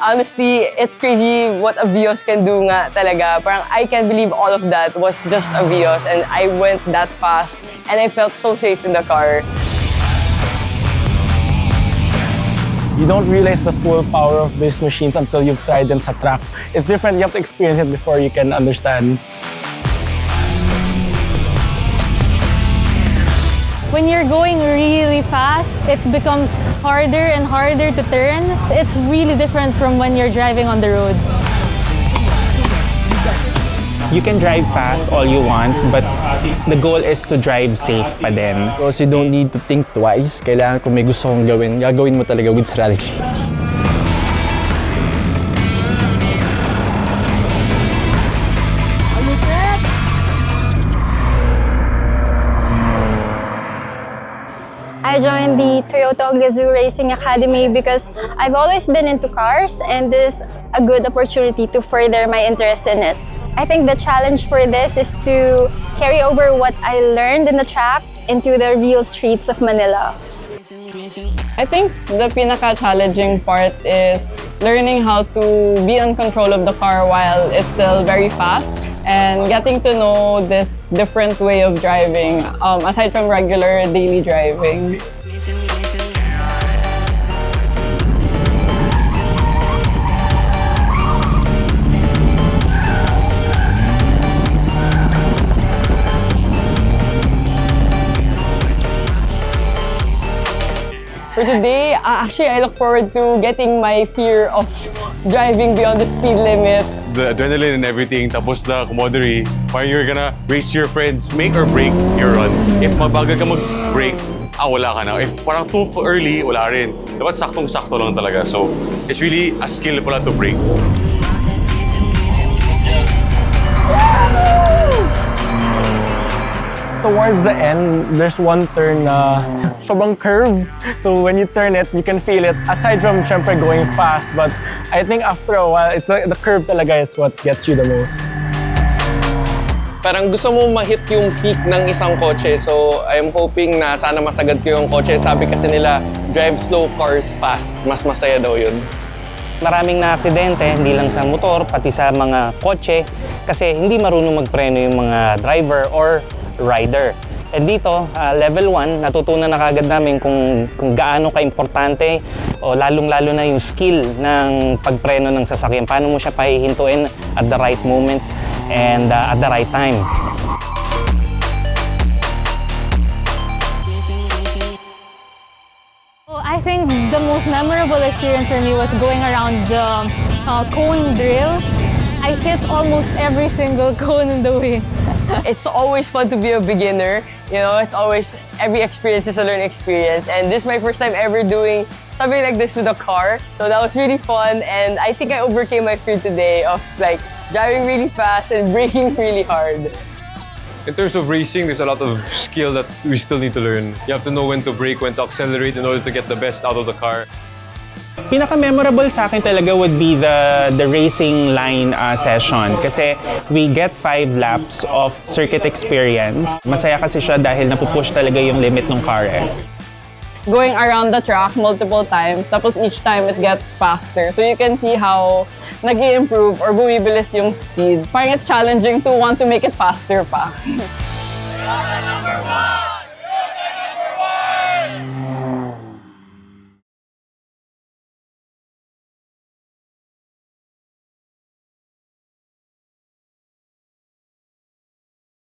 Honestly, it's crazy what a Vios can do nga talaga. Parang I can't believe all of that was just a Vios and I went that fast and I felt so safe in the car. You don't realize the full power of these machines until you've tried them sa track. It's different, you have to experience it before you can understand. When you're going really fast, it becomes harder and harder to turn. It's really different from when you're driving on the road. You can drive fast all you want, but the goal is to drive safe pa din. Because you don't need to think twice. Kailangan kung may gusto kong gawin, gagawin mo talaga with strategy. I joined the TOYOTA GAZOO Racing Academy because I've always been into cars and this is a good opportunity to further my interest in it. I think the challenge for this is to carry over what I learned in the track into the real streets of Manila. I think the pinaka-challenging part is learning how to be in control of the car while it's still very fast and getting to know this different way of driving aside from regular daily driving. For today, actually, I look forward to getting my fear of driving beyond the speed limit. The adrenaline and everything, tapos the camaraderie, parang you're gonna race your friends, make or break your run. If mabagal ka mag-break, wala ka na. If parang too early, wala rin. Dapat saktong-sakto lang talaga. So, it's really a skill pala to break. Towards the end, there's one turn na sobrang curve. So when you turn it, you can feel it. Aside from syempre going fast, but I think after a while, it's the curve talaga is what gets you the most. Parang gusto mo ma-hit yung peak ng isang kotse. So I'm hoping na sana masagad ko yung kotse. Sabi kasi nila, drive slow cars fast. Mas masaya daw yun. Maraming na-aksidente, hindi lang sa motor, pati sa mga kotse, kasi hindi marunong magpreno yung mga driver or rider. And dito, level 1, natutunan na kagad namin kung gaano ka-importante o lalong-lalo na yung skill ng pagpreno ng sasakyan. Paano mo siya pahihintuin at the right moment and at the right time. I think the most memorable experience for me was going around the cone drills. I hit almost every single cone in the way. It's always fun to be a beginner. You know, it's always, every experience is a learning experience. And this is my first time ever doing something like this with a car. So that was really fun. And I think I overcame my fear today of like driving really fast and braking really hard. In terms of racing, there's a lot of skill that we still need to learn. You have to know when to brake, when to accelerate in order to get the best out of the car. Pinaka-memorable sa akin talaga would be the racing line session kasi we get 5 laps of circuit experience. Masaya kasi siya dahil napupush talaga yung limit ng car eh. Going around the track multiple times, tapos each time it gets faster. So you can see how nag-i-improve or bumibilis yung speed. Parang it's challenging to want to make it faster pa. TOYOTA #1!